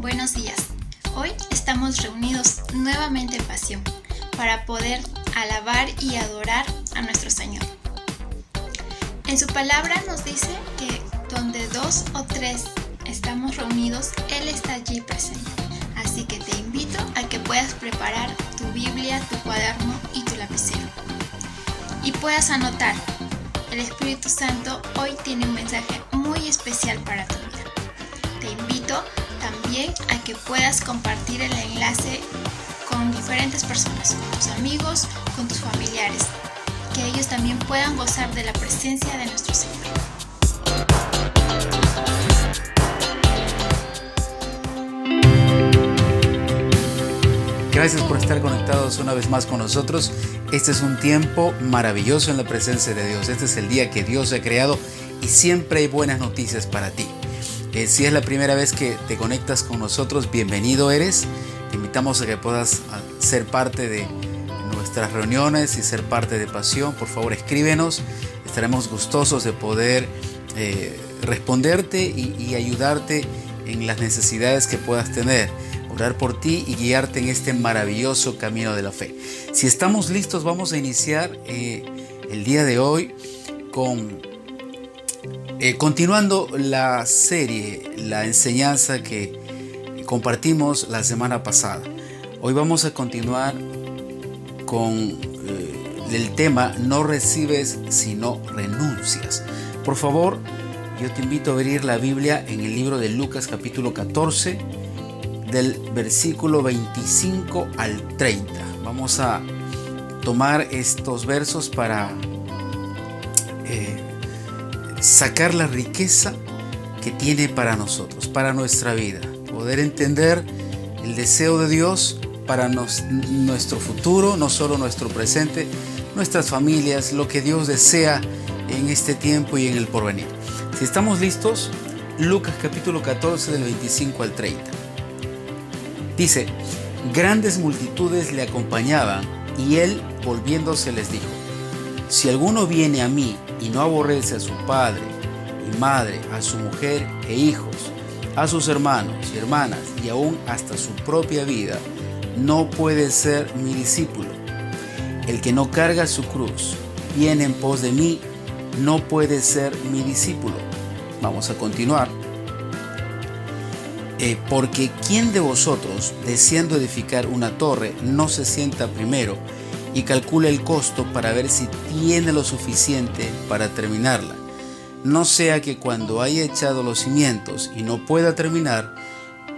Buenos días. Hoy estamos reunidos nuevamente en pasión para poder alabar y adorar a nuestro Señor. En su palabra nos dice que donde 2 o 3 estamos reunidos, Él está allí presente. Así que te invito a que puedas preparar tu Biblia, tu cuaderno y tu lapicero. Y puedas anotar. El Espíritu Santo hoy tiene un mensaje muy especial para tu vida. Te invito también a que puedas compartir el enlace con diferentes personas, con tus amigos, con tus familiares, que ellos también puedan gozar de la presencia de nuestro Señor. Gracias por estar conectados una vez más con nosotros. Este es un tiempo maravilloso en la presencia de Dios. Este es el día que Dios ha creado y siempre hay buenas noticias para ti. Si es la primera vez que te conectas con nosotros, bienvenido eres. Te invitamos a que puedas ser parte de nuestras reuniones y ser parte de Pasión. Por favor, escríbenos. Estaremos gustosos de poder responderte y ayudarte en las necesidades que puedas tener. Orar por ti y guiarte en este maravilloso camino de la fe. Si estamos listos, vamos a iniciar el día de hoy continuando la serie, la enseñanza que compartimos la semana pasada. Hoy vamos a continuar con el tema no recibes sino renuncias. Por favor, yo te invito a abrir la Biblia en el libro de Lucas capítulo 14 del versículo 25 al 30. Vamos a tomar estos versos para sacar la riqueza que tiene para nosotros, para nuestra vida, poder entender el deseo de Dios para nuestro futuro, no solo nuestro presente, nuestras familias, lo que Dios desea en este tiempo y en el porvenir. Si estamos listos, Lucas capítulo 14 del 25 al 30. Dice: grandes multitudes le acompañaban y él volviéndose les dijo: si alguno viene a mí y no aborrece a su padre y madre, a su mujer e hijos, a sus hermanos y hermanas y aún hasta su propia vida, no puede ser mi discípulo. El que no carga su cruz, viene en pos de mí, no puede ser mi discípulo. Vamos a continuar. Porque ¿quién de vosotros, deseando edificar una torre, no se sienta primero y calcula el costo para ver si tiene lo suficiente para terminarla? No sea que cuando haya echado los cimientos y no pueda terminar,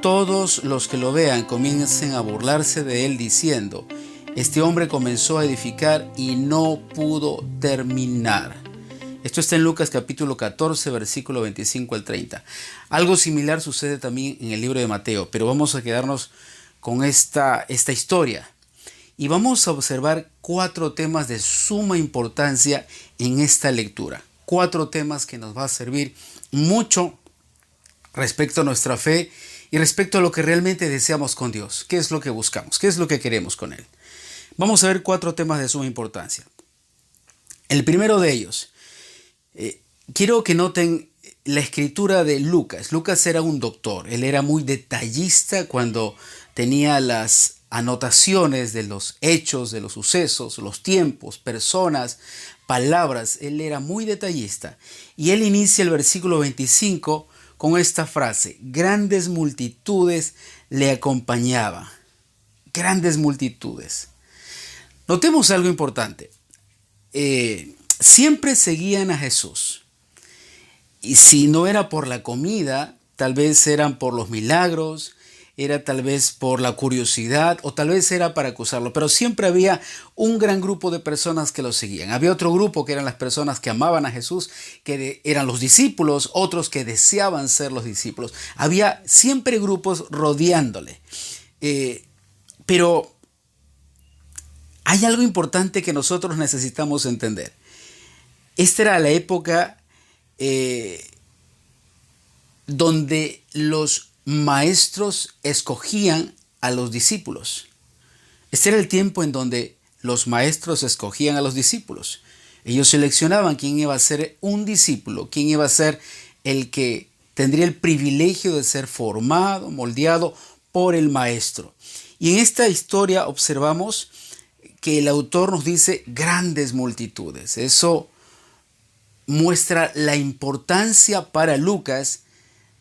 todos los que lo vean comiencen a burlarse de él diciendo: este hombre comenzó a edificar y no pudo terminar. Esto está en Lucas capítulo 14, versículo 25 al 30. Algo similar sucede también en el libro de Mateo, pero vamos a quedarnos con esta historia. Y vamos a observar 4 temas de suma importancia en esta lectura. 4 temas que nos va a servir mucho respecto a nuestra fe y respecto a lo que realmente deseamos con Dios. ¿Qué es lo que buscamos? ¿Qué es lo que queremos con Él? Vamos a ver 4 temas de suma importancia. El primero de ellos, quiero que noten la escritura de Lucas. Lucas era un doctor. Él era muy detallista cuando tenía las anotaciones de los hechos, de los sucesos, los tiempos, personas, palabras. Él era muy detallista. Y él inicia el versículo 25 con esta frase: grandes multitudes le acompañaban. Grandes multitudes. Notemos algo importante. Siempre seguían a Jesús. Y si no era por la comida, tal vez eran por los milagros, era tal vez por la curiosidad o tal vez era para acusarlo. Pero siempre había un gran grupo de personas que lo seguían. Había otro grupo que eran las personas que amaban a Jesús, que eran los discípulos, otros que deseaban ser los discípulos. Había siempre grupos rodeándole. Pero hay algo importante que nosotros necesitamos entender. Esta era la época donde los maestros escogían a los discípulos. Este era el tiempo en donde los maestros escogían a los discípulos. Ellos seleccionaban quién iba a ser un discípulo, quién iba a ser el que tendría el privilegio de ser formado, moldeado por el maestro. Y en esta historia observamos que el autor nos dice grandes multitudes. Eso muestra la importancia para Lucas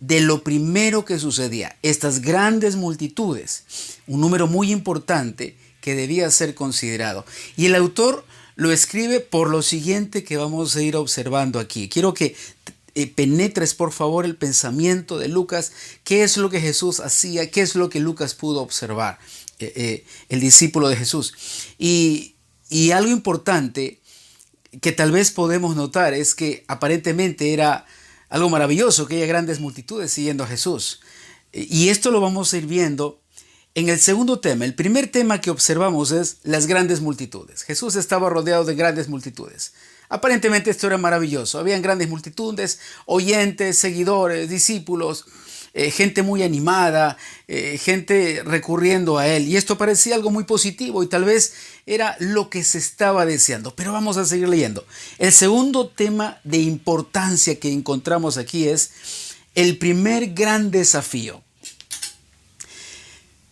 de lo primero que sucedía. Estas grandes multitudes, un número muy importante que debía ser considerado. Y el autor lo escribe por lo siguiente que vamos a ir observando aquí. Quiero que penetres por favor el pensamiento de Lucas. ¿Qué es lo que Jesús hacía? ¿Qué es lo que Lucas pudo observar? El discípulo de Jesús. Y algo importante que tal vez podemos notar es que aparentemente era algo maravilloso que haya grandes multitudes siguiendo a Jesús. Y esto lo vamos a ir viendo en el segundo tema. El primer tema que observamos es las grandes multitudes. Jesús estaba rodeado de grandes multitudes. Aparentemente esto era maravilloso. Habían grandes multitudes, oyentes, seguidores, discípulos, gente muy animada, gente recurriendo a él. Y esto parecía algo muy positivo y tal vez era lo que se estaba deseando. Pero vamos a seguir leyendo. El segundo tema de importancia que encontramos aquí es el primer gran desafío.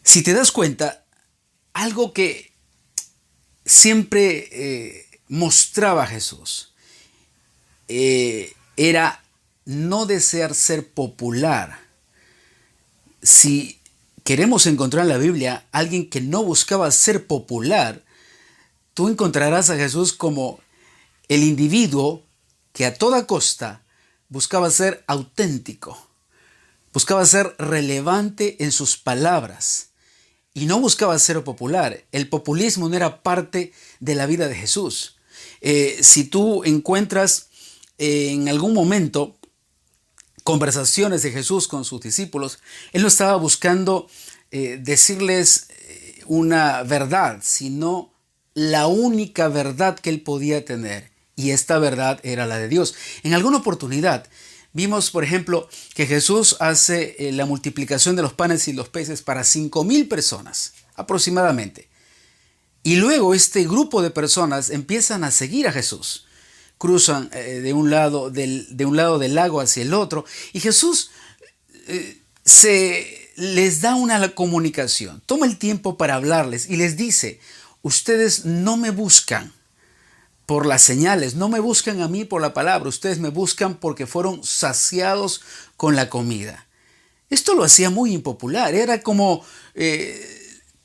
Si te das cuenta, algo que siempre mostraba Jesús era no desear ser popular. Si queremos encontrar en la Biblia a alguien que no buscaba ser popular, tú encontrarás a Jesús como el individuo que a toda costa buscaba ser auténtico, buscaba ser relevante en sus palabras y no buscaba ser popular. El populismo no era parte de la vida de Jesús. Si tú encuentras en algún momento conversaciones de Jesús con sus discípulos, él no estaba buscando decirles una verdad, sino la única verdad que él podía tener, y esta verdad era la de Dios. En alguna oportunidad vimos, por ejemplo, que Jesús hace la multiplicación de los panes y los peces para 5,000 personas aproximadamente, y luego este grupo de personas empiezan a seguir a Jesús. Cruzan de un lado del lago hacia el otro, y Jesús les da una comunicación, toma el tiempo para hablarles y les dice: ustedes no me buscan por las señales, no me buscan a mí por la palabra, ustedes me buscan porque fueron saciados con la comida. Esto lo hacía muy impopular, era como,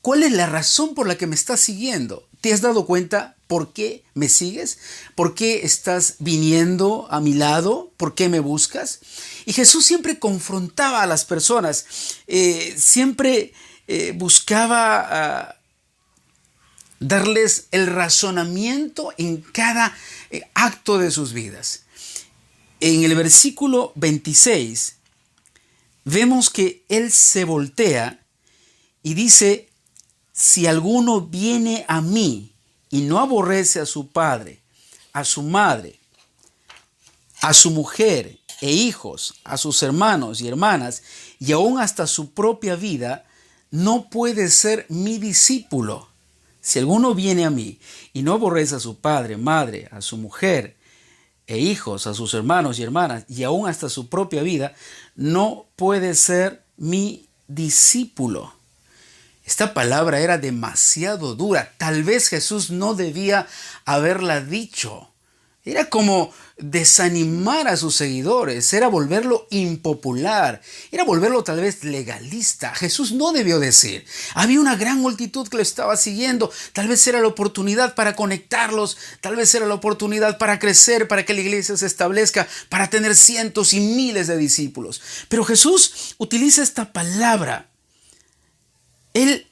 ¿cuál es la razón por la que me estás siguiendo? ¿Te has dado cuenta por qué me sigues? ¿Por qué estás viniendo a mi lado? ¿Por qué me buscas? Y Jesús siempre confrontaba a las personas, siempre buscaba darles el razonamiento en cada acto de sus vidas. En el versículo 26 vemos que Él se voltea y dice: si alguno viene a mí y no aborrece a su padre, a su madre, a su mujer e hijos, a sus hermanos y hermanas, y aún hasta su propia vida, no puede ser mi discípulo. Si alguno viene a mí y no aborrece a su padre, madre, a su mujer e hijos, a sus hermanos y hermanas, y aún hasta su propia vida, no puede ser mi discípulo. Esta palabra era demasiado dura. Tal vez Jesús no debía haberla dicho. Era como desanimar a sus seguidores, era volverlo impopular, era volverlo tal vez legalista. Jesús no debió decir. Había una gran multitud que lo estaba siguiendo. Tal vez era la oportunidad para conectarlos, tal vez era la oportunidad para crecer, para que la iglesia se establezca, para tener cientos y miles de discípulos. Pero Jesús utiliza esta palabra. Él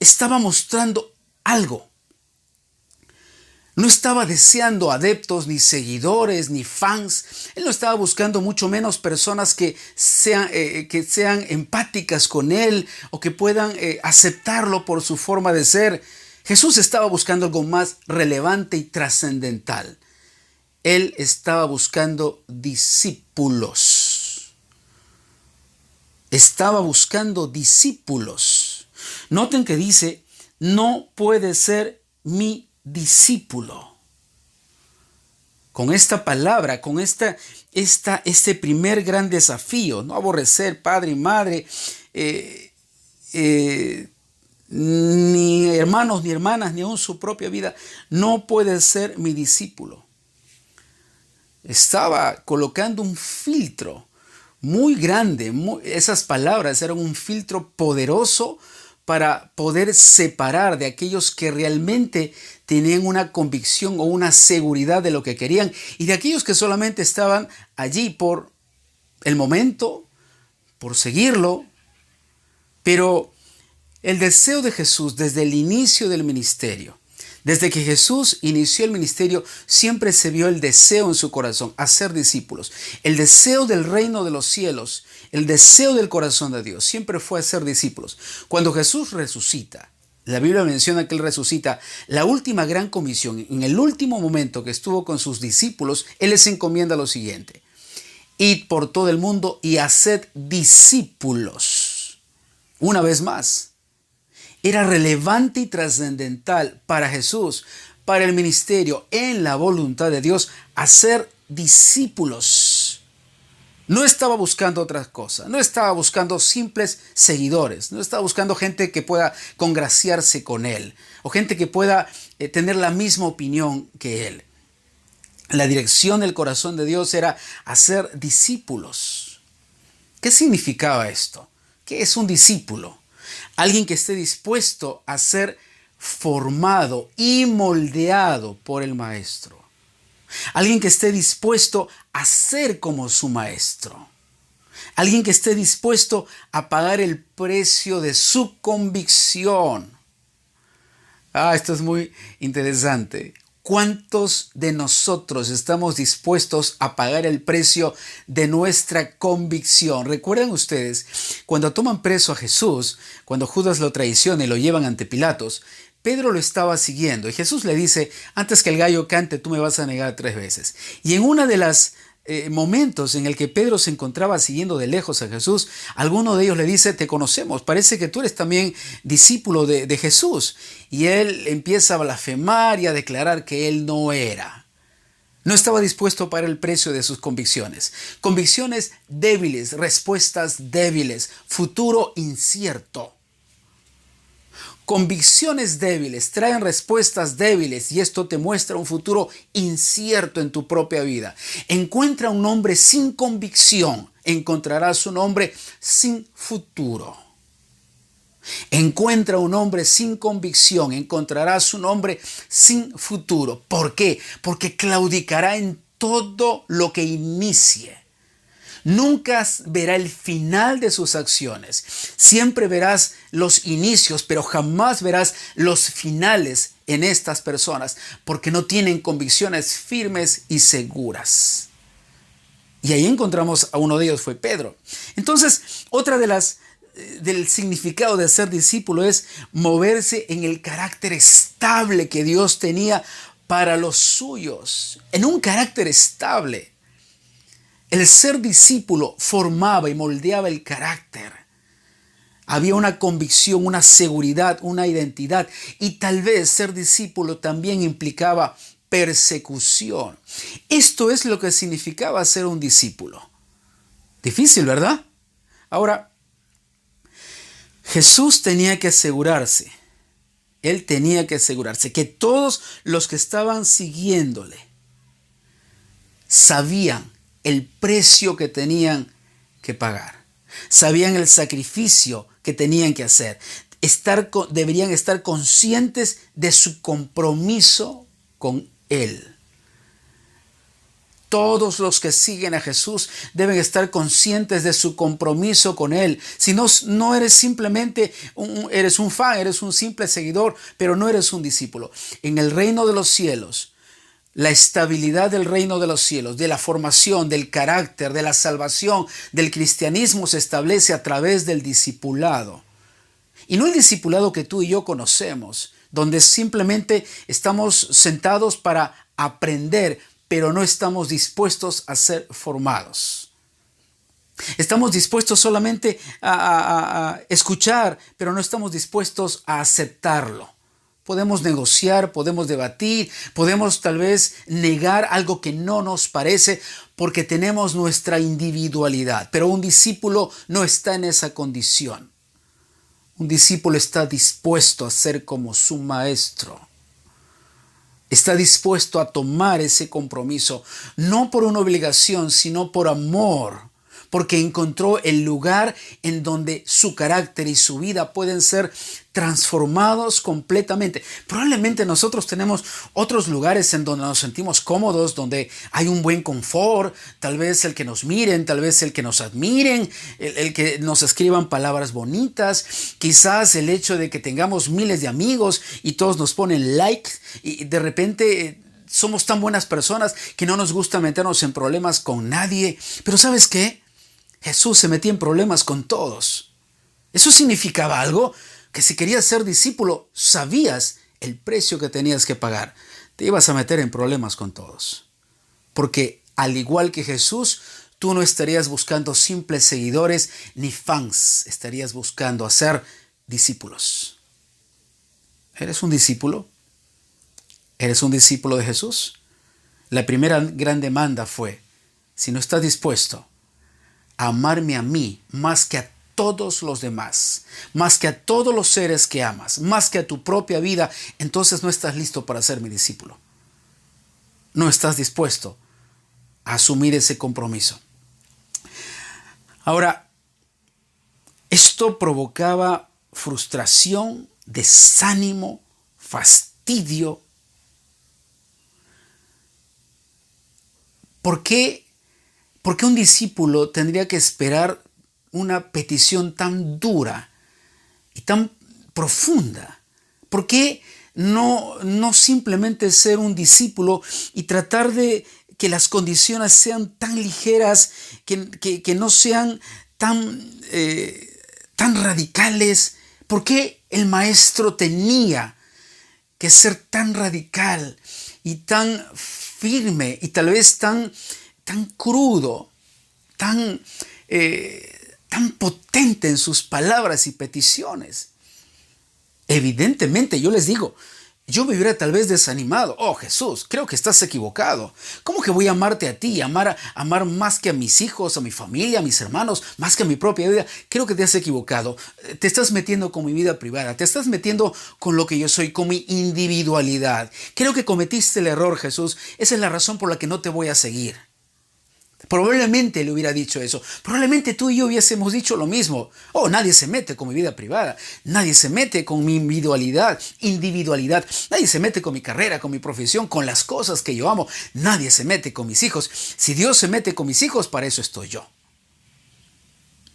estaba mostrando algo. No estaba deseando adeptos, ni seguidores, ni fans. Él no estaba buscando mucho menos personas que sean empáticas con él o que puedan aceptarlo por su forma de ser. Jesús estaba buscando algo más relevante y trascendental. Él estaba buscando discípulos. Estaba buscando discípulos. Noten que dice: no puede ser mi discípulo. con esta palabra, con este primer gran desafío, no aborrecer padre y madre, ni hermanos ni hermanas, ni aún su propia vida, no puede ser mi discípulo. Estaba colocando un filtro muy grande, esas palabras eran un filtro poderoso para poder separar de aquellos que realmente tenían una convicción o una seguridad de lo que querían y de aquellos que solamente estaban allí por el momento, por seguirlo. Pero el deseo de Jesús desde el inicio del ministerio, desde que Jesús inició el ministerio, siempre se vio el deseo en su corazón, hacer discípulos. El deseo del reino de los cielos, el deseo del corazón de Dios, siempre fue hacer discípulos. Cuando Jesús resucita, la Biblia menciona que Él resucita, la última gran comisión, en el último momento que estuvo con sus discípulos, Él les encomienda lo siguiente: id por todo el mundo y haced discípulos. Una vez más, era relevante y trascendental para Jesús, para el ministerio, en la voluntad de Dios, hacer discípulos. No estaba buscando otras cosas, no estaba buscando simples seguidores, no estaba buscando gente que pueda congraciarse con Él o gente que pueda tener la misma opinión que Él. La dirección del corazón de Dios era hacer discípulos. ¿Qué significaba esto? ¿Qué es un discípulo? Alguien que esté dispuesto a ser formado y moldeado por el maestro. Alguien que esté dispuesto a ser como su maestro. Alguien que esté dispuesto a pagar el precio de su convicción. Esto es muy interesante. ¿Cuántos de nosotros estamos dispuestos a pagar el precio de nuestra convicción? ¿Recuerdan ustedes cuando toman preso a Jesús, cuando Judas lo traiciona y lo llevan ante Pilatos? Pedro lo estaba siguiendo y Jesús le dice: antes que el gallo cante, tú me vas a negar 3 veces. Y en una de las momentos en el que Pedro se encontraba siguiendo de lejos a Jesús, alguno de ellos le dice: te conocemos, parece que tú eres también discípulo de Jesús. Y él empieza a blasfemar y a declarar que él no era. No estaba dispuesto a pagar el precio de sus convicciones. Convicciones débiles, respuestas débiles, futuro incierto. Convicciones débiles traen respuestas débiles y esto te muestra un futuro incierto en tu propia vida. Encuentra un hombre sin convicción, encontrarás un hombre sin futuro. Encuentra un hombre sin convicción, encontrarás un hombre sin futuro. ¿Por qué? Porque claudicará en todo lo que inicie. Nunca verá el final de sus acciones. Siempre verás los inicios, pero jamás verás los finales en estas personas, porque no tienen convicciones firmes y seguras. Y ahí encontramos a uno de ellos, fue Pedro. Entonces, otra del significado de ser discípulo es moverse en el carácter estable que Dios tenía para los suyos. En un carácter estable. El ser discípulo formaba y moldeaba el carácter. Había una convicción, una seguridad, una identidad. Y tal vez ser discípulo también implicaba persecución. Esto es lo que significaba ser un discípulo. Difícil, ¿verdad? Ahora, Jesús tenía que asegurarse. Él tenía que asegurarse que todos los que estaban siguiéndole sabían el precio que tenían que pagar. Sabían el sacrificio que tenían que hacer. Deberían estar conscientes de su compromiso con Él. Todos los que siguen a Jesús deben estar conscientes de su compromiso con Él. Si no eres simplemente eres un fan, eres un simple seguidor, pero no eres un discípulo. En el reino de los cielos, la estabilidad del reino de los cielos, de la formación, del carácter, de la salvación, del cristianismo se establece a través del discipulado. Y no el discipulado que tú y yo conocemos, donde simplemente estamos sentados para aprender, pero no estamos dispuestos a ser formados. Estamos dispuestos solamente a escuchar, pero no estamos dispuestos a aceptarlo. podemos negociar, podemos debatir, podemos tal vez negar algo que no nos parece porque tenemos nuestra individualidad. Pero un discípulo no está en esa condición. Un discípulo está dispuesto a ser como su maestro. Está dispuesto a tomar ese compromiso, no por una obligación, sino por amor, porque encontró el lugar en donde su carácter y su vida pueden ser transformados completamente. Probablemente nosotros tenemos otros lugares en donde nos sentimos cómodos, donde hay un buen confort, tal vez el que nos miren, tal vez el que nos admiren, el que nos escriban palabras bonitas, quizás el hecho de que tengamos miles de amigos y todos nos ponen like y de repente somos tan buenas personas que no nos gusta meternos en problemas con nadie. Pero ¿sabes qué? Jesús se metía en problemas con todos. ¿Eso significaba algo? Que si querías ser discípulo, sabías el precio que tenías que pagar. Te ibas a meter en problemas con todos. Porque al igual que Jesús, tú no estarías buscando simples seguidores ni fans. Estarías buscando hacer discípulos. ¿Eres un discípulo? ¿Eres un discípulo de Jesús? La primera gran demanda fue, si no estás dispuesto a amarme a mí más que a todos los demás, más que a todos los seres que amas, más que a tu propia vida, entonces no estás listo para ser mi discípulo. No estás dispuesto a asumir ese compromiso. Ahora, esto provocaba frustración, desánimo, fastidio. ¿Por qué un discípulo tendría que esperar una petición tan dura y tan profunda? ¿Por qué no simplemente ser un discípulo y tratar de que las condiciones sean tan ligeras, que no sean tan radicales? ¿Por qué el maestro tenía que ser tan radical y tan firme y tal vez tan crudo, tan potente en sus palabras y peticiones? Evidentemente, yo les digo, yo me hubiera tal vez desanimado. Oh, Jesús, creo que estás equivocado. ¿Cómo que voy a amarte a ti, amar más que a mis hijos, a mi familia, a mis hermanos, más que a mi propia vida? Creo que te has equivocado. Te estás metiendo con mi vida privada, te estás metiendo con lo que yo soy, con mi individualidad. Creo que cometiste el error, Jesús. Esa es la razón por la que no te voy a seguir. Probablemente le hubiera dicho eso. Probablemente tú y yo hubiésemos dicho lo mismo. Oh, nadie se mete con mi vida privada. Nadie se mete con mi individualidad. Nadie se mete con mi carrera, con mi profesión, con las cosas que yo amo. Nadie se mete con mis hijos. Si Dios se mete con mis hijos, para eso estoy yo.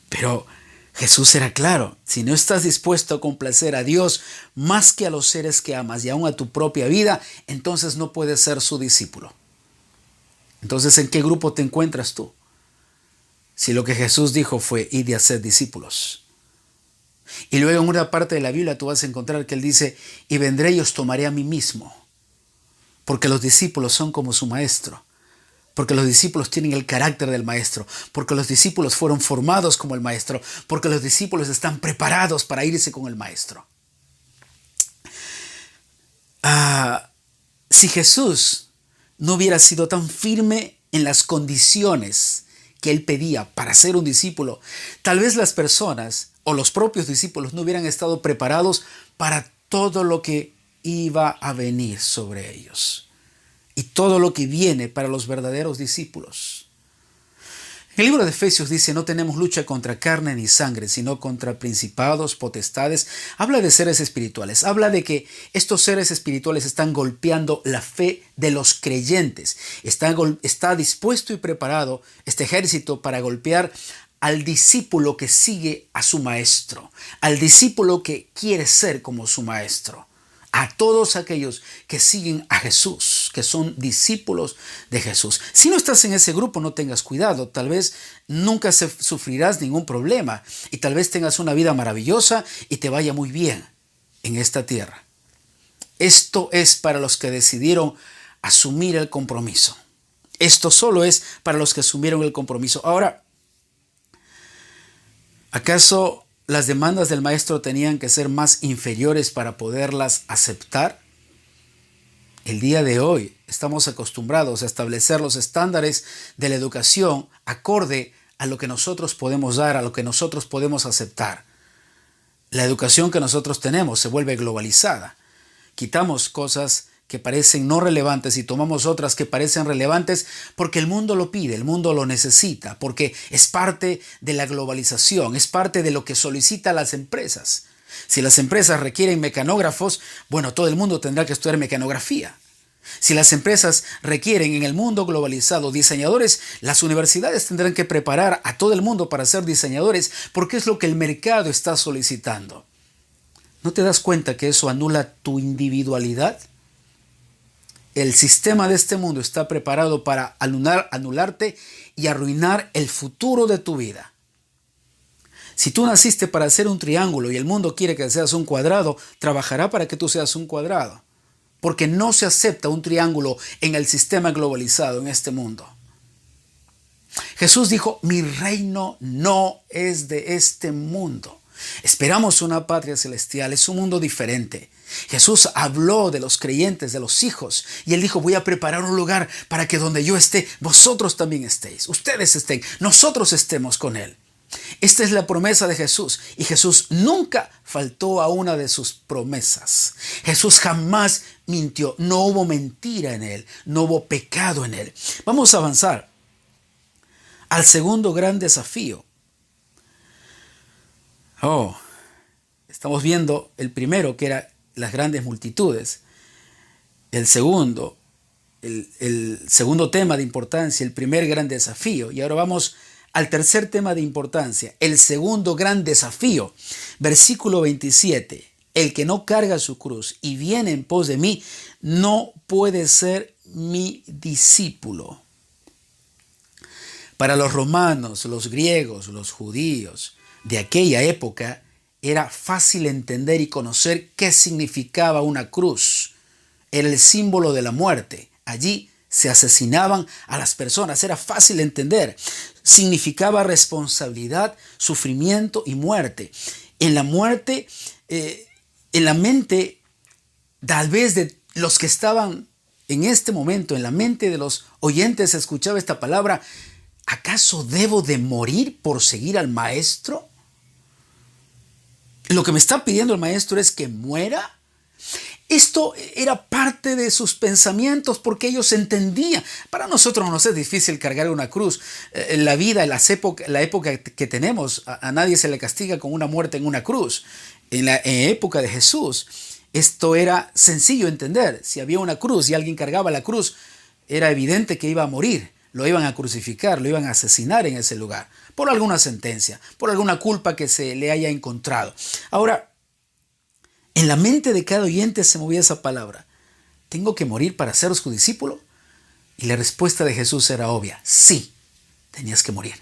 Pero Jesús era claro. Si no estás dispuesto a complacer a Dios más que a los seres que amas y aún a tu propia vida, entonces no puedes ser su discípulo. Entonces, ¿en qué grupo te encuentras tú? Si lo que Jesús dijo fue, id y haced discípulos. Y luego en una parte de la Biblia tú vas a encontrar que Él dice, y vendré y os tomaré a mí mismo. Porque los discípulos son como su maestro. Porque los discípulos tienen el carácter del maestro. Porque los discípulos fueron formados como el maestro. Porque los discípulos están preparados para irse con el maestro. Si Jesús no hubiera sido tan firme en las condiciones que Él pedía para ser un discípulo, tal vez las personas o los propios discípulos no hubieran estado preparados para todo lo que iba a venir sobre ellos y todo lo que viene para los verdaderos discípulos. El libro de Efesios dice, no tenemos lucha contra carne ni sangre, sino contra principados, potestades. Habla de seres espirituales. Habla de que estos seres espirituales están golpeando la fe de los creyentes. Está dispuesto y preparado este ejército para golpear al discípulo que sigue a su maestro, al discípulo que quiere ser como su maestro. A todos aquellos que siguen a Jesús, que son discípulos de Jesús. Si no estás en ese grupo, no tengas cuidado. Tal vez nunca sufrirás ningún problema y tal vez tengas una vida maravillosa y te vaya muy bien en esta tierra. Esto es para los que decidieron asumir el compromiso. Esto solo es para los que asumieron el compromiso. Ahora, ¿acaso las demandas del maestro tenían que ser más inferiores para poderlas aceptar? El día de hoy estamos acostumbrados a establecer los estándares de la educación acorde a lo que nosotros podemos dar, a lo que nosotros podemos aceptar. La educación que nosotros tenemos se vuelve globalizada. Quitamos cosas que parecen no relevantes y tomamos otras que parecen relevantes porque el mundo lo pide, el mundo lo necesita, porque es parte de la globalización, es parte de lo que solicitan las empresas. Si las empresas requieren mecanógrafos, bueno, todo el mundo tendrá que estudiar mecanografía. Si las empresas requieren en el mundo globalizado diseñadores, las universidades tendrán que preparar a todo el mundo para ser diseñadores porque es lo que el mercado está solicitando. ¿No te das cuenta que eso anula tu individualidad? El sistema de este mundo está preparado para anularte y arruinar el futuro de tu vida. Si tú naciste para ser un triángulo y el mundo quiere que seas un cuadrado, trabajará para que tú seas un cuadrado. Porque no se acepta un triángulo en el sistema globalizado, en este mundo. Jesús dijo, mi reino no es de este mundo. Esperamos una patria celestial, es un mundo diferente. Jesús habló de los creyentes, de los hijos, y Él dijo, voy a preparar un lugar para que donde yo esté, vosotros también estéis, ustedes estén, nosotros estemos con Él. Esta es la promesa de Jesús, y Jesús nunca faltó a una de sus promesas. Jesús jamás mintió, no hubo mentira en Él, no hubo pecado en Él. Vamos a avanzar al segundo gran desafío. Estamos viendo el primero, que era las grandes multitudes. El segundo tema de importancia, el primer gran desafío. Y ahora vamos al tercer tema de importancia, el segundo gran desafío. Versículo 27. El que no carga su cruz y viene en pos de mí, no puede ser mi discípulo. Para los romanos, los griegos, los judíos de aquella época, era fácil entender y conocer qué significaba una cruz. Era el símbolo de la muerte. Allí se asesinaban a las personas. Era fácil entender. Significaba responsabilidad, sufrimiento y muerte. En la muerte, en la mente, tal vez de los que estaban en este momento, en la mente de los oyentes, se escuchaba esta palabra: ¿acaso debo de morir por seguir al maestro? Lo que me está pidiendo el maestro es que muera. Esto era parte de sus pensamientos porque ellos entendían. Para nosotros nos es difícil cargar una cruz. En la vida, la época que tenemos, a nadie se le castiga con una muerte en una cruz. En la época de Jesús, esto era sencillo entender. Si había una cruz y alguien cargaba la cruz, era evidente que iba a morir. Lo iban a crucificar, lo iban a asesinar en ese lugar, por alguna sentencia, por alguna culpa que se le haya encontrado. Ahora, en la mente de cada oyente se movía esa palabra: ¿tengo que morir para ser su discípulo? Y la respuesta de Jesús era obvia: sí, tenías que morir.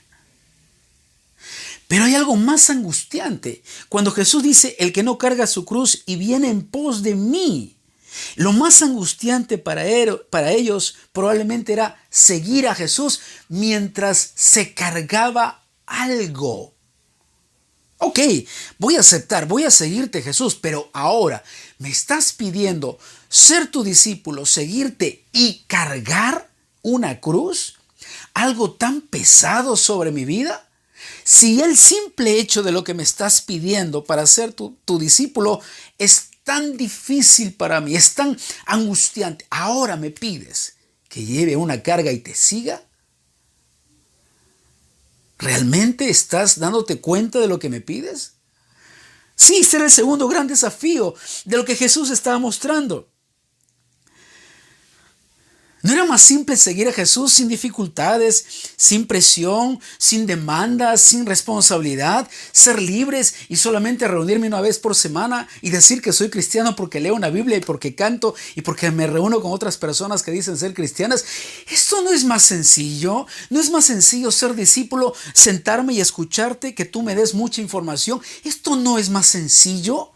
Pero hay algo más angustiante. Cuando Jesús dice, el que no carga su cruz y viene en pos de mí, lo más angustiante para ellos probablemente era seguir a Jesús mientras se cargaba algo. Ok, voy a aceptar, voy a seguirte, Jesús, pero ahora me estás pidiendo ser tu discípulo, seguirte y cargar una cruz, algo tan pesado sobre mi vida. Si el simple hecho de lo que me estás pidiendo para ser tu discípulo es tan difícil para mí, es tan angustiante, ahora me pides que lleve una carga y te siga. ¿Realmente estás dándote cuenta de lo que me pides? Sí, ese era el segundo gran desafío de lo que Jesús estaba mostrando. ¿No era más simple seguir a Jesús sin dificultades, sin presión, sin demandas, sin responsabilidad, ser libres y solamente reunirme una vez por semana y decir que soy cristiano porque leo una Biblia y porque canto y porque me reúno con otras personas que dicen ser cristianas? ¿Esto no es más sencillo? ¿No es más sencillo ser discípulo, sentarme y escucharte, que tú me des mucha información? ¿Esto no es más sencillo?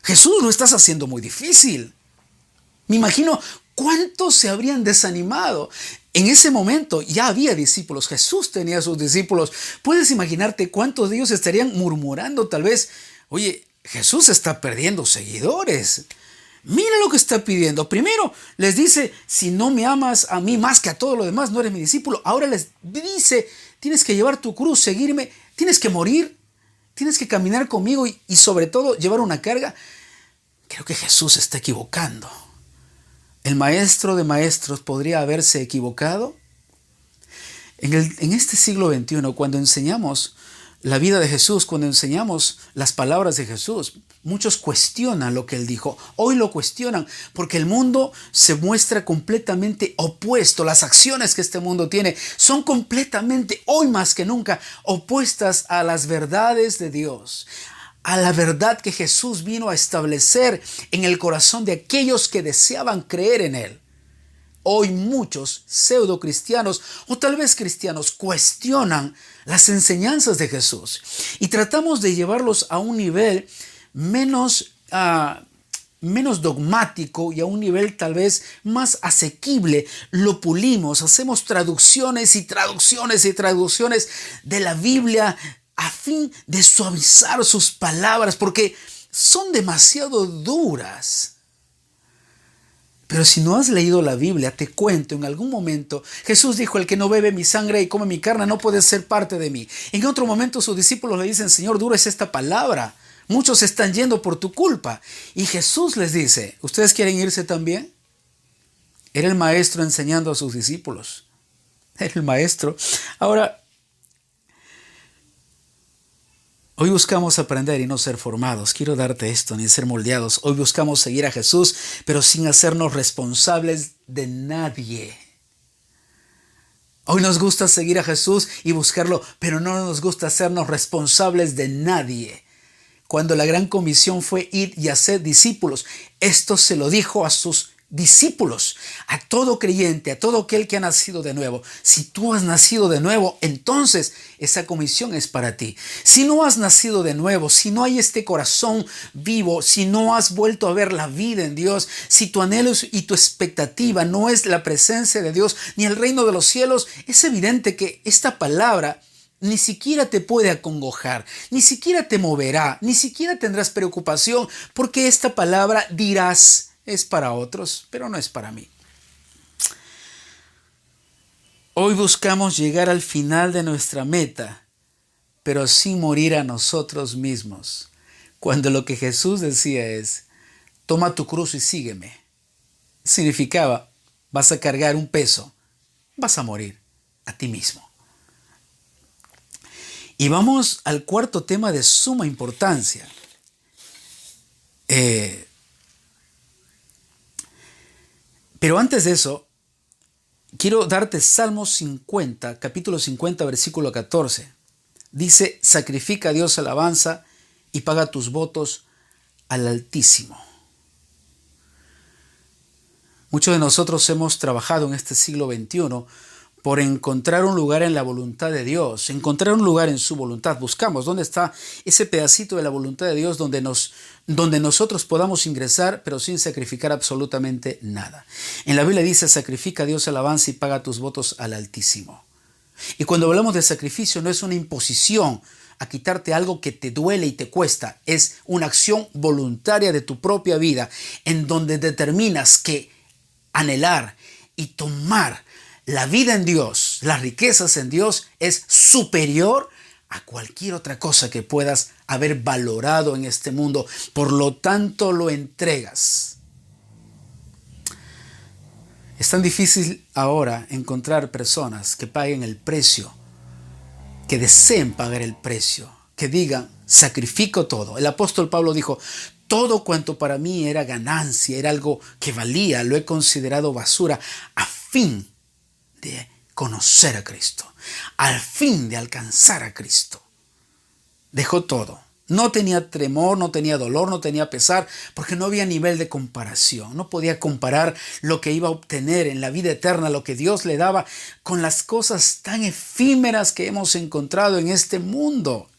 Jesús, lo estás haciendo muy difícil. Me imagino ¿cuántos se habrían desanimado? En ese momento ya había discípulos, Jesús tenía sus discípulos. Puedes imaginarte cuántos de ellos estarían murmurando tal vez, oye, Jesús está perdiendo seguidores. Mira lo que está pidiendo. Primero les dice, si no me amas a mí más que a todo lo demás, no eres mi discípulo. Ahora les dice, tienes que llevar tu cruz, seguirme, tienes que morir, tienes que caminar conmigo y sobre todo llevar una carga. Creo que Jesús se está equivocando. ¿El maestro de maestros podría haberse equivocado? En este siglo XXI, cuando enseñamos la vida de Jesús, cuando enseñamos las palabras de Jesús, muchos cuestionan lo que Él dijo. Hoy lo cuestionan porque el mundo se muestra completamente opuesto. Las acciones que este mundo tiene son completamente, hoy más que nunca, opuestas a las verdades de Dios, a la verdad que Jesús vino a establecer en el corazón de aquellos que deseaban creer en Él. Hoy muchos pseudo cristianos o tal vez cristianos cuestionan las enseñanzas de Jesús y tratamos de llevarlos a un nivel menos dogmático y a un nivel tal vez más asequible. Lo pulimos, hacemos traducciones y traducciones y traducciones de la Biblia a fin de suavizar sus palabras porque son demasiado duras. Pero si no has leído la Biblia, te cuento, en algún momento Jesús dijo, el que no bebe mi sangre y come mi carne no puede ser parte de mí. En otro momento sus discípulos le dicen, Señor, dura es esta palabra. Muchos están yendo por tu culpa. Y Jesús les dice, ¿ustedes quieren irse también? Era el maestro enseñando a sus discípulos. Era el maestro. Ahora, hoy buscamos aprender y no ser formados. Quiero darte esto, ni ser moldeados. Hoy buscamos seguir a Jesús, pero sin hacernos responsables de nadie. Hoy nos gusta seguir a Jesús y buscarlo, pero no nos gusta hacernos responsables de nadie. Cuando la gran comisión fue ir y hacer discípulos, esto se lo dijo a sus discípulos, a todo creyente, a todo aquel que ha nacido de nuevo. Si tú has nacido de nuevo, entonces esa comisión es para ti. Si no has nacido de nuevo, si no hay este corazón vivo, si no has vuelto a ver la vida en Dios, si tu anhelo y tu expectativa no es la presencia de Dios ni el reino de los cielos, es evidente que esta palabra ni siquiera te puede acongojar, ni siquiera te moverá, ni siquiera tendrás preocupación, porque esta palabra dirás, es para otros, pero no es para mí. Hoy buscamos llegar al final de nuestra meta, pero sin morir a nosotros mismos. Cuando lo que Jesús decía es, toma tu cruz y sígueme. Significaba, vas a cargar un peso, vas a morir a ti mismo. Y vamos al cuarto tema de suma importancia. Pero antes de eso, quiero darte Salmos 50, capítulo 50, versículo 14. Dice, sacrifica a Dios alabanza y paga tus votos al Altísimo. Muchos de nosotros hemos trabajado en este siglo XXI por encontrar un lugar en la voluntad de Dios, encontrar un lugar en su voluntad. Buscamos dónde está ese pedacito de la voluntad de Dios donde nosotros podamos ingresar, pero sin sacrificar absolutamente nada. En la Biblia dice, sacrifica a Dios alabanza y paga tus votos al Altísimo. Y cuando hablamos de sacrificio no es una imposición a quitarte algo que te duele y te cuesta. Es una acción voluntaria de tu propia vida en donde determinas que anhelar y tomar la vida en Dios, las riquezas en Dios es superior a cualquier otra cosa que puedas haber valorado en este mundo. Por lo tanto, lo entregas. Es tan difícil ahora encontrar personas que paguen el precio, que deseen pagar el precio, que digan, sacrifico todo. El apóstol Pablo dijo, todo cuanto para mí era ganancia, era algo que valía, lo he considerado basura a fin de conocer a Cristo, al fin de alcanzar a Cristo. Dejó todo. No tenía temor, no tenía dolor, no tenía pesar, porque no había nivel de comparación. No podía comparar lo que iba a obtener en la vida eterna, lo que Dios le daba, con las cosas tan efímeras que hemos encontrado en este mundo.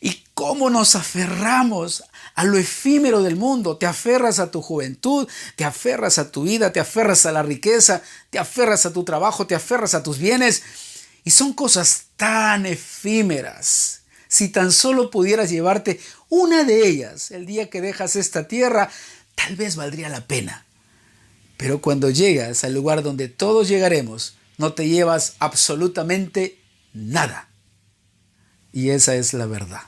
Y cómo nos aferramos a lo efímero del mundo. Te aferras a tu juventud, te aferras a tu vida, te aferras a la riqueza, te aferras a tu trabajo, te aferras a tus bienes. Y son cosas tan efímeras. Si tan solo pudieras llevarte una de ellas el día que dejas esta tierra, tal vez valdría la pena. Pero cuando llegas al lugar donde todos llegaremos, no te llevas absolutamente nada. Y esa es la verdad.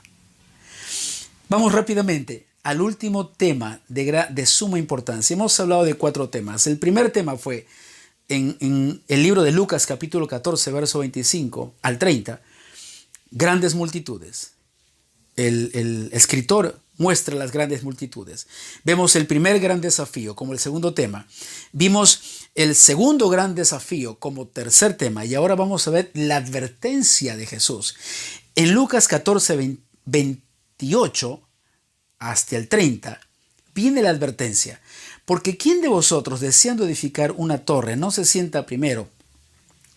Vamos rápidamente al último tema de suma importancia. Hemos hablado de 4 temas. El primer tema fue en el libro de Lucas capítulo 14, verso 25 al 30, grandes multitudes. El escritor muestra las grandes multitudes. Vemos el primer gran desafío como el segundo tema. Vimos el segundo gran desafío como tercer tema. Y ahora vamos a ver la advertencia de Jesús. En Lucas 14, 28 hasta el 30 viene la advertencia. Porque ¿quién de vosotros, deseando edificar una torre, no se sienta primero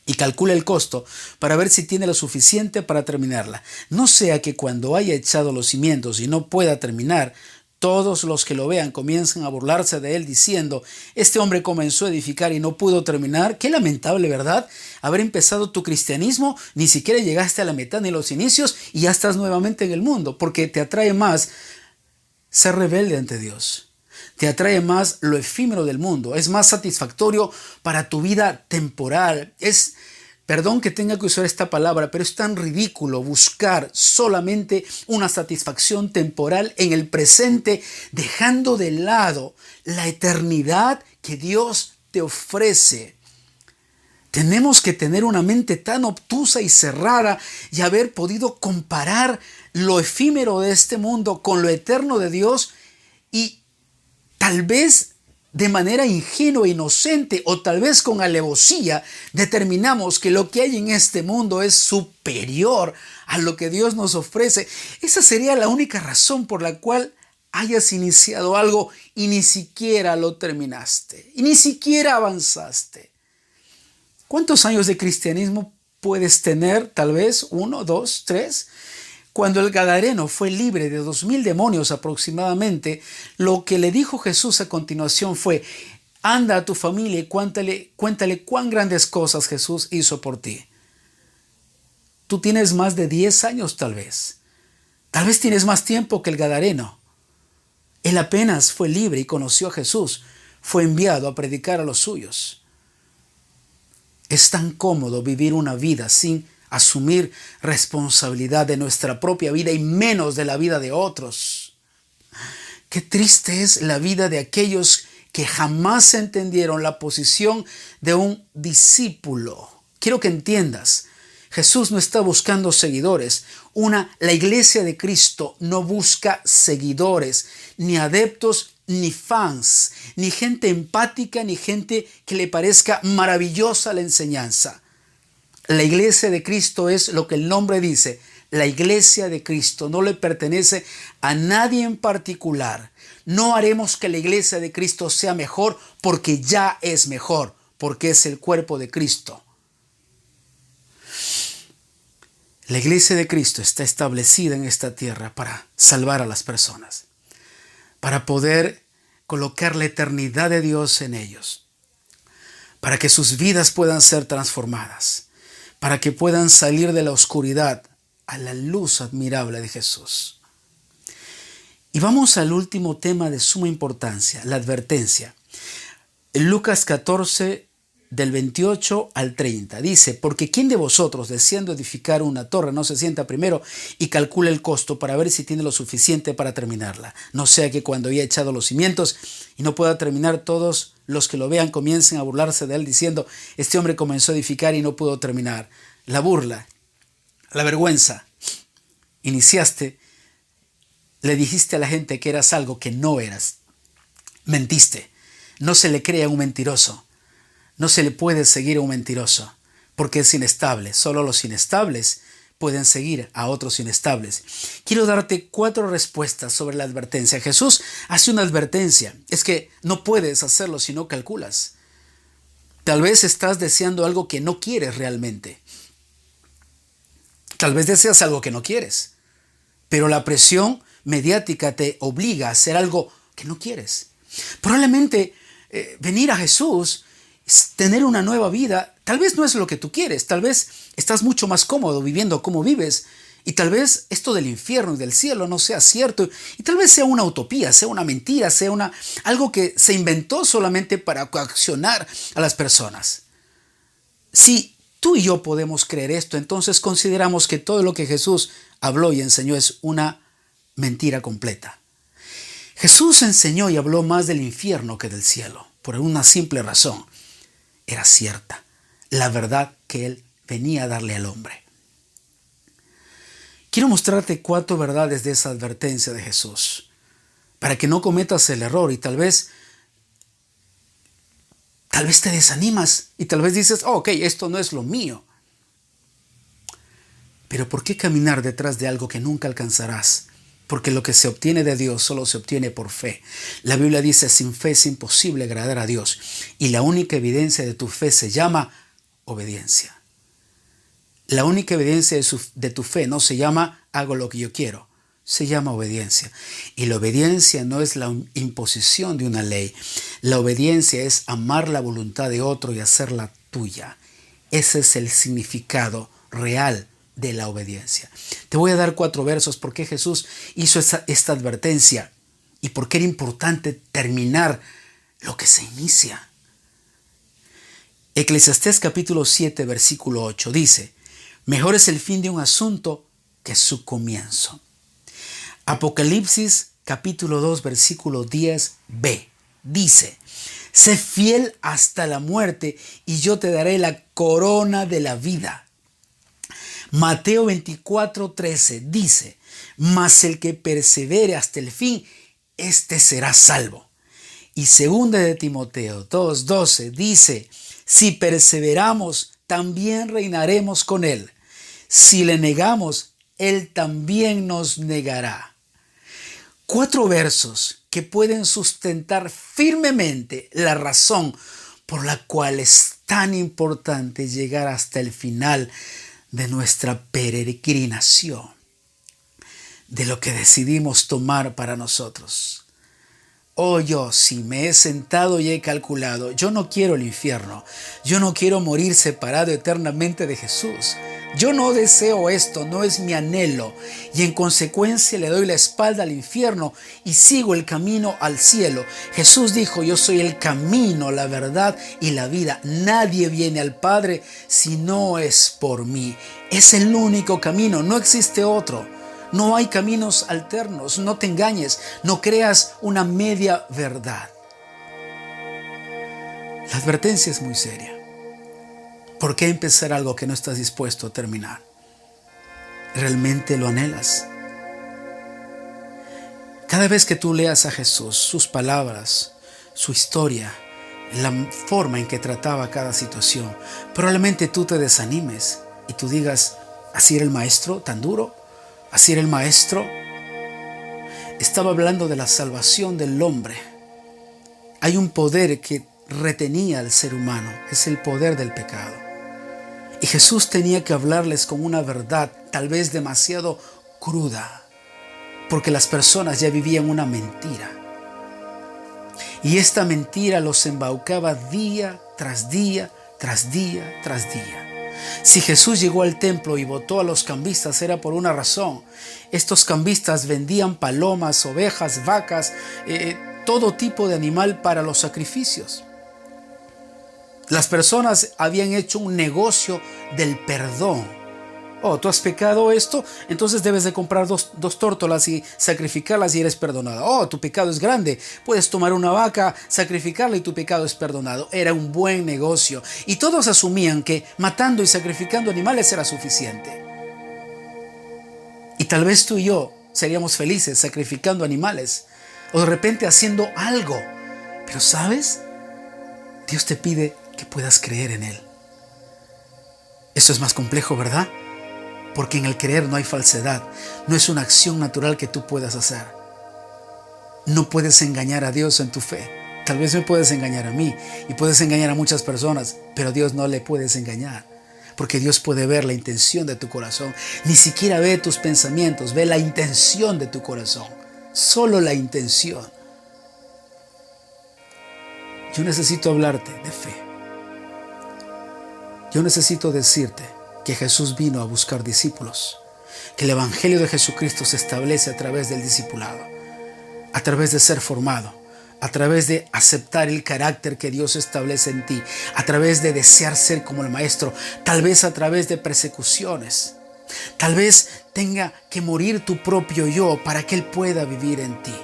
y calcula el costo para ver si tiene lo suficiente para terminarla? No sea que cuando haya echado los cimientos y no pueda terminar, todos los que lo vean comiencen a burlarse de él diciendo: este hombre comenzó a edificar y no pudo terminar. Qué lamentable, ¿verdad? Haber empezado tu cristianismo, ni siquiera llegaste a la mitad ni los inicios y ya estás nuevamente en el mundo, porque te atrae más ser rebelde ante Dios. Te atrae más lo efímero del mundo. Es más satisfactorio para tu vida temporal. Perdón que tenga que usar esta palabra, pero es tan ridículo buscar solamente una satisfacción temporal en el presente, dejando de lado la eternidad que Dios te ofrece. Tenemos que tener una mente tan obtusa y cerrada y haber podido comparar lo efímero de este mundo con lo eterno de Dios, y tal vez de manera ingenua, inocente, o tal vez con alevosía, determinamos que lo que hay en este mundo es superior a lo que Dios nos ofrece. Esa sería la única razón por la cual hayas iniciado algo y ni siquiera lo terminaste, y ni siquiera avanzaste. ¿Cuántos años de cristianismo puedes tener? Tal vez 1, 2, 3. Cuando el gadareno fue libre de 2,000 demonios aproximadamente, lo que le dijo Jesús a continuación fue: anda a tu familia y cuéntale cuán grandes cosas Jesús hizo por ti. Tú tienes más de 10 años tal vez. Tal vez tienes más tiempo que el gadareno. Él apenas fue libre y conoció a Jesús. Fue enviado a predicar a los suyos. Es tan cómodo vivir una vida sin asumir responsabilidad de nuestra propia vida y menos de la vida de otros. Qué triste es la vida de aquellos que jamás entendieron la posición de un discípulo. Quiero que entiendas, Jesús no está buscando seguidores. La iglesia de Cristo no busca seguidores, ni adeptos, ni fans, ni gente empática, ni gente que le parezca maravillosa la enseñanza. La iglesia de Cristo es lo que el nombre dice. La iglesia de Cristo no le pertenece a nadie en particular. No haremos que la iglesia de Cristo sea mejor porque ya es mejor, porque es el cuerpo de Cristo. La iglesia de Cristo está establecida en esta tierra para salvar a las personas, para poder colocar la eternidad de Dios en ellos, para que sus vidas puedan ser transformadas, para que puedan salir de la oscuridad a la luz admirable de Jesús. Y vamos al último tema de suma importancia, la advertencia. En Lucas 14, del 28 al 30, dice: porque ¿quién de vosotros, deseando edificar una torre, no se sienta primero y calcula el costo para ver si tiene lo suficiente para terminarla? No sea que cuando haya echado los cimientos y no pueda terminar, todos los que lo vean comiencen a burlarse de él diciendo: este hombre comenzó a edificar y no pudo terminar. La burla, la vergüenza. Iniciaste, le dijiste a la gente que eras algo que no eras. Mentiste. No se le cree a un mentiroso. No se le puede seguir a un mentiroso porque es inestable. Solo los inestables pueden seguir a otros inestables. Quiero darte 4 respuestas sobre la advertencia. Jesús hace una advertencia. Es que no puedes hacerlo si no calculas. Tal vez estás deseando algo que no quieres realmente. Tal vez deseas algo que no quieres. pero la presión mediática te obliga a hacer algo que no quieres. Probablemente venir a Jesús, tener una nueva vida, tal vez no es lo que tú quieres, tal vez estás mucho más cómodo viviendo como vives, y tal vez esto del infierno y del cielo no sea cierto, y tal vez sea una utopía, sea una mentira, sea algo que se inventó solamente para coaccionar a las personas. Si tú y yo podemos creer esto, entonces consideramos que todo lo que Jesús habló y enseñó es una mentira completa. Jesús enseñó y habló más del infierno que del cielo, por una simple razón. Era cierta la verdad que Él venía a darle al hombre. Quiero mostrarte 4 verdades de esa advertencia de Jesús, para que no cometas el error y tal vez te desanimas y tal vez dices, ok, esto no es lo mío. Pero ¿por qué caminar detrás de algo que nunca alcanzarás? Porque lo que se obtiene de Dios solo se obtiene por fe. La Biblia dice, sin fe es imposible agradar a Dios. Y la única evidencia de tu fe se llama obediencia. La única evidencia de tu fe no se llama hago lo que yo quiero. Se llama obediencia. Y la obediencia no es la imposición de una ley. La obediencia es amar la voluntad de otro y hacerla tuya. Ese es el significado real de la obediencia. Te voy a dar 4 versos por qué Jesús hizo esta advertencia y por qué era importante terminar lo que se inicia. Eclesiastés capítulo 7 versículo 8 dice, mejor es el fin de un asunto que su comienzo. Apocalipsis capítulo 2 versículo 10b dice, sé fiel hasta la muerte y yo te daré la corona de la vida. Mateo 24:13 dice, mas el que persevere hasta el fin, éste será salvo. Y 2 de Timoteo 2:12 dice, si perseveramos, también reinaremos con él. Si le negamos, él también nos negará. 4 versos que pueden sustentar firmemente la razón por la cual es tan importante llegar hasta el final de nuestra peregrinación, de lo que decidimos tomar para nosotros. Oh, yo, si me he sentado y he calculado, yo no quiero el infierno, yo no quiero morir separado eternamente de Jesús. Yo no deseo esto, no es mi anhelo, y en consecuencia le doy la espalda al infierno y sigo el camino al cielo. Jesús dijo, yo soy el camino, la verdad y la vida. Nadie viene al Padre si no es por mí. Es el único camino, no existe otro. No hay caminos alternos, no te engañes, no creas una media verdad. La advertencia es muy seria. ¿Por qué empezar algo que no estás dispuesto a terminar? ¿Realmente lo anhelas? Cada vez que tú leas a Jesús, sus palabras, su historia, la forma en que trataba cada situación, probablemente tú te desanimes y tú digas, ¿así era el maestro tan duro? ¿Así era el maestro? Estaba hablando de la salvación del hombre. Hay un poder que retenía al ser humano, es el poder del pecado. Y Jesús tenía que hablarles con una verdad tal vez demasiado cruda, porque las personas ya vivían una mentira. Y esta mentira los embaucaba día tras día, tras día, tras día. Si Jesús llegó al templo y botó a los cambistas era por una razón. Estos cambistas vendían palomas, ovejas, vacas, todo tipo de animal para los sacrificios. Las personas habían hecho un negocio del perdón. Oh, tú has pecado esto, entonces debes de comprar dos tórtolas y sacrificarlas y eres perdonado. Oh, tu pecado es grande, puedes tomar una vaca, sacrificarla y tu pecado es perdonado. Era un buen negocio y todos asumían que matando y sacrificando animales era suficiente. Y tal vez tú y yo seríamos felices sacrificando animales o de repente haciendo algo. Pero ¿sabes? Dios te pide que puedas creer en Él. Esto es más complejo, ¿verdad? Porque en el creer no hay falsedad. No es una acción natural que tú puedas hacer. No puedes engañar a Dios en tu fe. Tal vez me puedes engañar a mí y puedes engañar a muchas personas, pero a Dios no le puedes engañar. porque Dios puede ver la intención de tu corazón. Ni siquiera ve tus pensamientos, ve la intención de tu corazón. Solo la intención. Yo necesito hablarte de fe. Yo necesito decirte que Jesús vino a buscar discípulos, que el Evangelio de Jesucristo se establece a través del discipulado, a través de ser formado, a través de aceptar el carácter que Dios establece en ti, a través de desear ser como el Maestro, tal vez a través de persecuciones, tal vez tenga que morir tu propio yo para que Él pueda vivir en ti.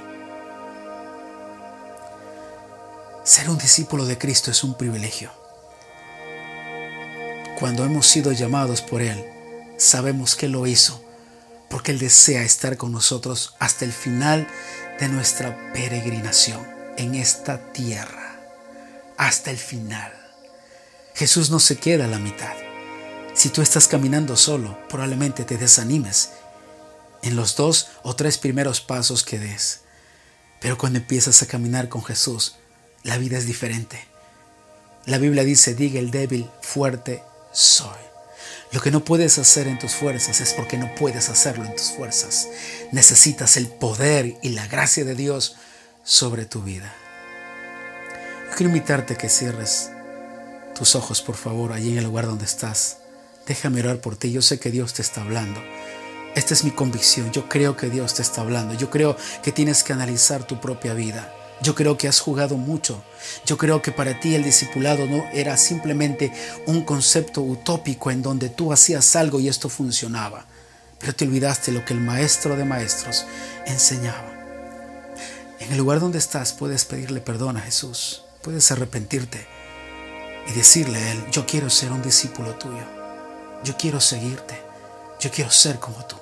Ser un discípulo de Cristo es un privilegio. Cuando hemos sido llamados por Él, sabemos que lo hizo, porque Él desea estar con nosotros hasta el final de nuestra peregrinación en esta tierra, hasta el final. Jesús no se queda a la mitad. Si tú estás caminando solo, probablemente te desanimes en los 2 o 3 primeros pasos que des. Pero cuando empiezas a caminar con Jesús, la vida es diferente. La Biblia dice, diga el débil, fuerte soy. Lo que no puedes hacer en tus fuerzas es porque no puedes hacerlo en tus fuerzas. Necesitas el poder y la gracia de Dios sobre tu vida. Yo quiero invitarte a que cierres tus ojos, por favor, allí en el lugar donde estás. Déjame orar por ti. Yo sé que Dios te está hablando. Esta es mi convicción. Yo creo que Dios te está hablando. Yo creo que tienes que analizar tu propia vida. Yo creo que has jugado mucho. Yo creo que para ti el discipulado no era simplemente un concepto utópico en donde tú hacías algo y esto funcionaba. Pero te olvidaste lo que el Maestro de Maestros enseñaba. En el lugar donde estás puedes pedirle perdón a Jesús. Puedes arrepentirte y decirle a Él, yo quiero ser un discípulo tuyo. Yo quiero seguirte. Yo quiero ser como tú.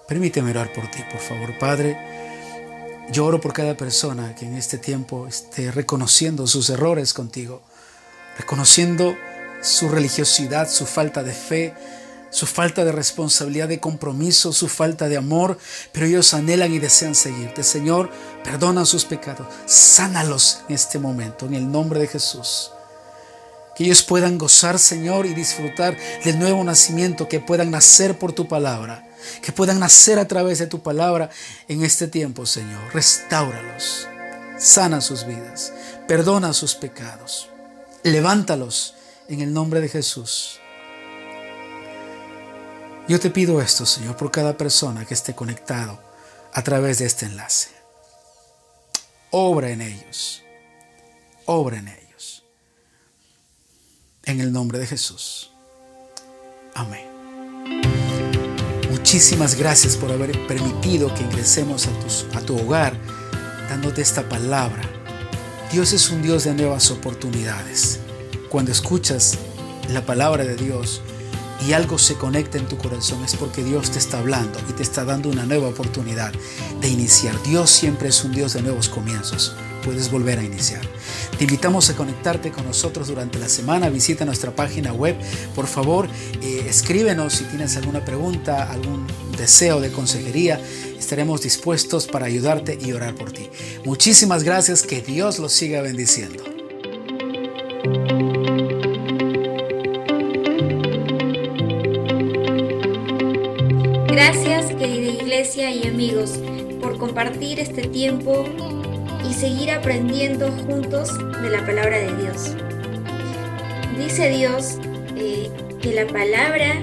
Permíteme orar por ti, por favor, Padre. Yo oro por cada persona que en este tiempo esté reconociendo sus errores contigo, reconociendo su religiosidad, su falta de fe, su falta de responsabilidad, de compromiso, su falta de amor, pero ellos anhelan y desean seguirte. Señor, perdona sus pecados, sánalos en este momento, en el nombre de Jesús. Que ellos puedan gozar, Señor, y disfrutar del nuevo nacimiento, que puedan nacer por tu palabra, que puedan nacer a través de tu palabra en este tiempo, Señor. Restáuralos, sana sus vidas, perdona sus pecados, levántalos en el nombre de Jesús. Yo te pido esto, Señor, por cada persona que esté conectado a través de este enlace. Obra en ellos, obra en ellos. En el nombre de Jesús. Amén. Muchísimas gracias por haber permitido que ingresemos a tu hogar dándote esta palabra. Dios es un Dios de nuevas oportunidades. Cuando escuchas la palabra de Dios y algo se conecta en tu corazón, es porque Dios te está hablando y te está dando una nueva oportunidad de iniciar. Dios siempre es un Dios de nuevos comienzos. Puedes volver a iniciar. Te invitamos a conectarte con nosotros durante la semana. Visita nuestra página web. Por favor, escríbenos si tienes alguna pregunta, algún deseo de consejería. Estaremos dispuestos para ayudarte y orar por ti. Muchísimas gracias. Que Dios los siga bendiciendo. Gracias, querida iglesia y amigos, por compartir este tiempo y seguir aprendiendo juntos de la palabra de Dios. Dice Dios que la palabra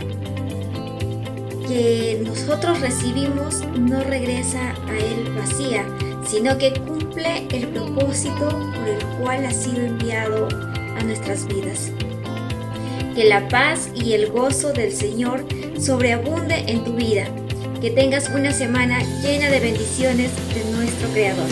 que nosotros recibimos no regresa a Él vacía, sino que cumple el propósito por el cual ha sido enviado a nuestras vidas. Que la paz y el gozo del Señor sobreabunde en tu vida. Que tengas una semana llena de bendiciones de nuestro Creador.